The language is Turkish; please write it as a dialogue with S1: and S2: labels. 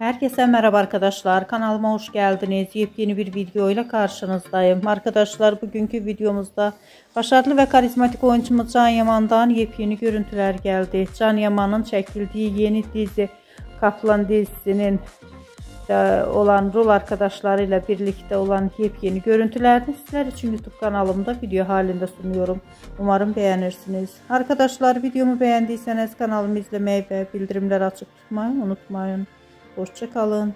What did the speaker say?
S1: Herkese merhaba arkadaşlar. Kanalıma hoş geldiniz. Yepyeni bir video ile karşınızdayım. Arkadaşlar bugünkü videomuzda başarılı ve karizmatik oyuncumuz Can Yaman'dan yepyeni görüntüler geldi. Can Yaman'ın çekildiği yeni dizi Kaplan dizisinin olan rol arkadaşlarıyla birlikte olan yepyeni görüntülerini sizler için YouTube kanalımda video halinde sunuyorum. Umarım beğenirsiniz. Arkadaşlar videomu beğendiyseniz kanalımı izlemeyi ve bildirimleri açık tutmayı unutmayın. Hoşça kalın.